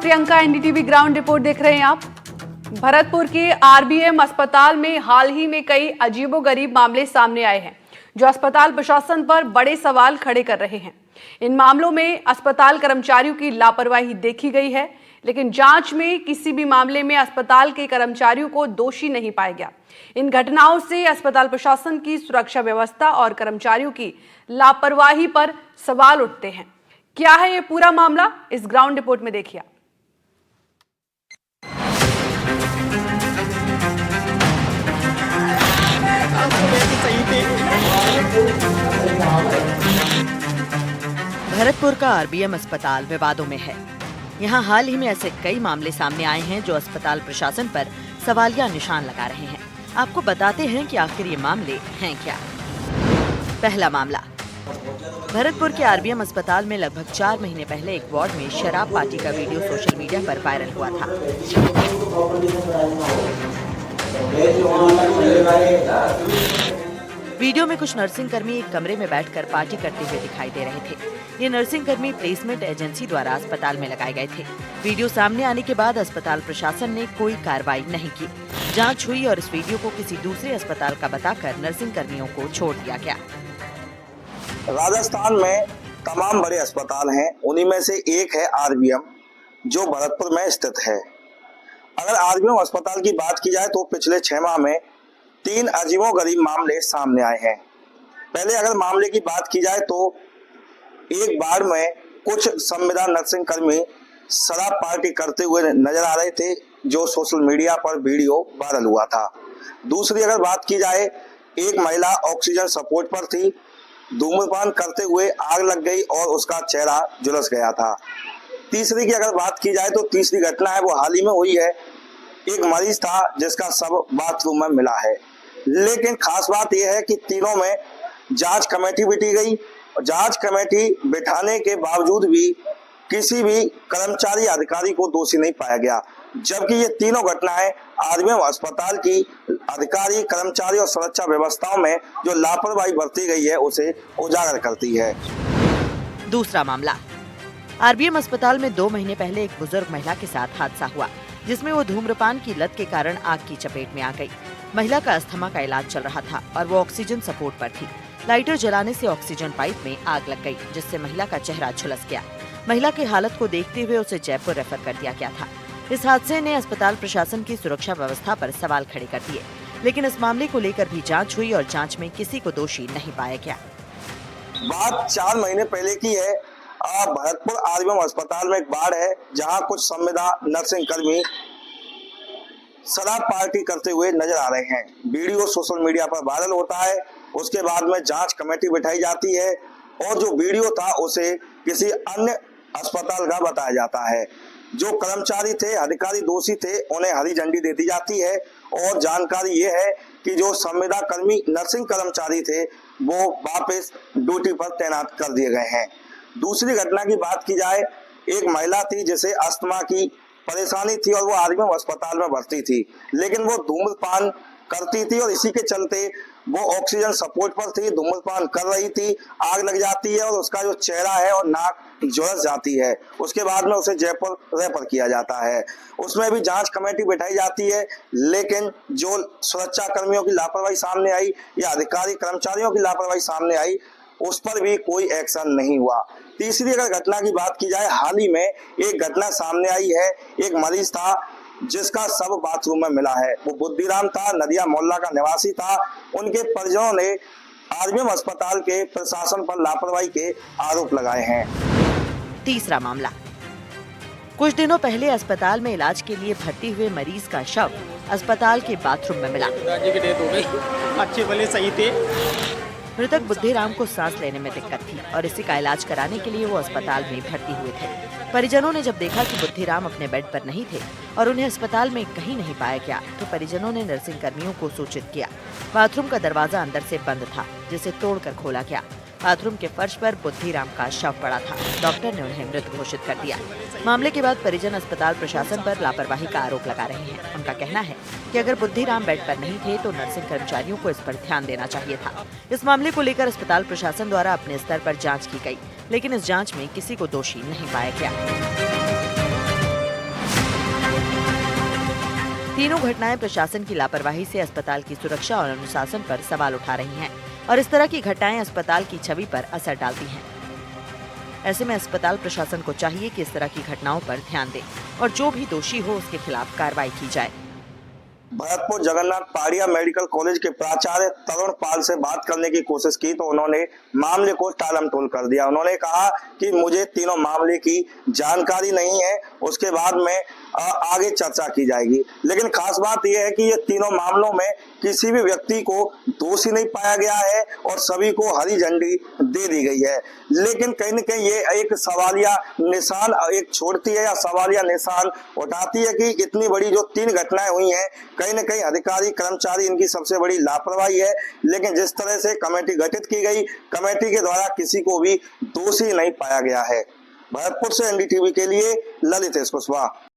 Priyanka, NDTV ground report देख रहे हैं आप। भरतपुर के आरबीएम अस्पताल में हाल ही में कई अजीबोगरीब मामले सामने आए हैं, जो अस्पताल प्रशासन पर बड़े सवाल खड़े कर रहे हैं। इन मामलों में अस्पताल कर्मचारियों की लापरवाही देखी गई है, लेकिन जांच में किसी भी मामले में अस्पताल के कर्मचारियों को दोषी नहीं पाया गया। इन घटनाओं से अस्पताल प्रशासन की सुरक्षा व्यवस्था और कर्मचारियों की लापरवाही पर सवाल उठते हैं। क्या है ये पूरा मामला, इस ग्राउंड रिपोर्ट में देखिए। भरतपुर का आरबीएम अस्पताल विवादों में है। यहाँ हाल ही में ऐसे कई मामले सामने आए हैं जो अस्पताल प्रशासन पर सवालिया निशान लगा रहे हैं। आपको बताते हैं कि आखिर ये मामले हैं क्या। पहला मामला, भरतपुर के आरबीएम अस्पताल में लगभग 4 महीने पहले एक वार्ड में शराब पार्टी का वीडियो सोशल मीडिया पर वायरल हुआ था। वीडियो में कुछ नर्सिंग कर्मी एक कमरे में बैठकर पार्टी करते हुए दिखाई दे रहे थे। ये नर्सिंग कर्मी प्लेसमेंट एजेंसी द्वारा अस्पताल में लगाए गए थे। वीडियो सामने आने के बाद अस्पताल प्रशासन ने कोई कार्रवाई नहीं की। जांच हुई और इस वीडियो को किसी दूसरे अस्पताल का बताकर नर्सिंग कर्मियों को छोड़ दिया गया। राजस्थान में तमाम बड़े अस्पताल हैं, उन्हीं में से एक है आरबीएम, जो भरतपुर में स्थित है। अगर आरबीएम अस्पताल की बात की जाए तो पिछले 6 माह में 3 अजीबोगरीब मामले सामने आए हैं। पहले अगर मामले की बात की जाए तो एक बार में कुछ संविदा नर्सिंग कर्मी शराब पार्टी करते हुए नजर आ रहे थे, जो सोशल मीडिया पर वीडियो वायरल हुआ था। दूसरी अगर बात की जाए, एक महिला ऑक्सीजन सपोर्ट पर थी, धूम्रपान करते हुए आग लग गई और उसका चेहरा झुलस गया था। तीसरी की अगर बात की जाए तो तीसरी घटना है वो हाल ही में हुई है। एक मरीज था जिसका शव बाथरूम में मिला है। लेकिन खास बात यह है कि तीनों में जांच कमेटी बिठी गई। जांच कमेटी बिठाने के बावजूद भी किसी भी कर्मचारी अधिकारी को दोषी नहीं पाया गया, जबकि ये तीनों घटनाएं आरबीएम अस्पताल की अधिकारी, कर्मचारी और सुरक्षा व्यवस्थाओं में जो लापरवाही बरती गई है उसे उजागर करती है। दूसरा मामला, आरबीएम अस्पताल में 2 महीने पहले एक बुजुर्ग महिला के साथ हादसा हुआ, जिसमें वो धूम्रपान की लत के कारण आग की चपेट में आ गई। महिला का अस्थमा का इलाज चल रहा था और वो ऑक्सीजन सपोर्ट पर थी। लाइटर जलाने से ऑक्सीजन पाइप में आग लग गई, जिससे महिला का चेहरा झुलस गया। महिला की हालत को देखते हुए उसे जयपुर रेफर कर दिया गया था। इस हादसे ने अस्पताल प्रशासन की सुरक्षा व्यवस्था पर सवाल खड़े कर दिए, लेकिन इस मामले को लेकर भी जांच हुई और जांच में किसी को दोषी नहीं पाया गया। बात 4 महीने पहले की है। भरतपुर आरबीएम अस्पताल में एक वार्ड है जहां कुछ संविदा नर्सिंग कर्मी शराब पार्टी करते हुए नजर आ रहे हैं। वीडियो सोशल मीडिया पर वायरल होता है। उसके बाद में जांच कमेटी बिठाई जाती है और जो वीडियो था उसे किसी अन्य अस्पताल का बताया जाता है। जो कर्मचारी थे, अधिकारी दोषी थे, उन्हें हरी झंडी दे दी जाती है और जानकारी ये है कि जो संविदा कर्मी नर्सिंग कर्मचारी थे वो वापस ड्यूटी पर तैनात कर दिए गए हैं। दूसरी घटना की बात की जाए, एक महिला थी जिसे अस्थमा की परेशानी थी और वो आरबीएम अस्पताल में भर्ती थी, लेकिन वो धूम्रपान करती थी और इसी के चलते वो ऑक्सीजन सपोर्ट पर थी, धूम्रपान कर रही थी, आग लग जाती है और उसका जो चेहरा है और नाक झुलस जाती है। उसके बाद में उसे जयपुर रेफर किया जाता है। उसमें भी जांच कमेटी बिठाई जाती है, लेकिन जो सुरक्षा कर्मियों की लापरवाही सामने आई या अधिकारी कर्मचारियों की लापरवाही सामने आई, उस पर भी कोई एक्शन नहीं हुआ। तीसरी अगर घटना की बात की जाए, हाल ही में एक घटना सामने आई है। एक मरीज था जिसका शव बाथरूम में मिला है। वो बुद्धिराम था, नदिया मोहल्ला का निवासी था। उनके परिजनों ने आरबीएम अस्पताल के प्रशासन पर लापरवाही के आरोप लगाए हैं। तीसरा मामला, कुछ दिनों पहले अस्पताल में इलाज के लिए भर्ती हुए मरीज का शव अस्पताल के बाथरूम में मिला। दादी की डेथ हो गई, अच्छे भले सही थे। मृतक बुद्धिराम को सांस लेने में दिक्कत थी और इसी का इलाज कराने के लिए वो अस्पताल में भर्ती हुए थे। परिजनों ने जब देखा कि बुद्धिराम अपने बेड पर नहीं थे और उन्हें अस्पताल में कहीं नहीं पाया गया, तो परिजनों ने नर्सिंग कर्मियों को सूचित किया। बाथरूम का दरवाजा अंदर से बंद था, जिसे तोड़कर खोला गया। बाथरूम के फर्श पर बुद्धिराम का शव पड़ा था। डॉक्टर ने उन्हें मृत घोषित कर दिया। मामले के बाद परिजन अस्पताल प्रशासन पर लापरवाही का आरोप लगा रहे हैं। उनका कहना है कि अगर बुद्धिराम बेड पर नहीं थे तो नर्सिंग कर्मचारियों को इस पर ध्यान देना चाहिए था। इस मामले को लेकर अस्पताल प्रशासन द्वारा अपने स्तर पर जांच की गई, लेकिन इस जांच में किसी को दोषी नहीं पाया गया। तीनों घटनाएं प्रशासन की लापरवाही से अस्पताल की सुरक्षा और अनुशासन पर सवाल उठा रही हैं और इस तरह की घटनाएं अस्पताल की छवि पर असर डालती हैं। ऐसे में अस्पताल प्रशासन को चाहिए कि इस तरह की घटनाओं पर ध्यान दे और जो भी दोषी हो उसके खिलाफ कार्रवाई की जाए। भरतपुर जगन्नाथ पहाड़िया मेडिकल कॉलेज के प्राचार्य तरुण पाल से बात करने की कोशिश की तो उन्होंने मामले को टालमटोल कर दिया। उन्होंने कहा कि मुझे तीनों मामले की जानकारी नहीं है, उसके बाद में आगे चर्चा की जाएगी। लेकिन खास बात यह है कि ये तीनों मामलों में किसी भी व्यक्ति को दोषी नहीं पाया गया है और सभी को हरी झंडी दे दी गई है। लेकिन कहीं न कहीं ये एक सवालिया निशान एक छोड़ती है या सवालिया निशान उठाती है कि इतनी बड़ी जो 3 घटनाएं हुई हैं, कहीं न कहीं अधिकारी कर्मचारी इनकी सबसे बड़ी लापरवाही है। लेकिन जिस तरह से कमेटी गठित की गई, कमेटी के द्वारा किसी को भी दोषी नहीं पाया गया है। भरतपुर से एनडीटीवी के लिए ललितेश कुशवाहा।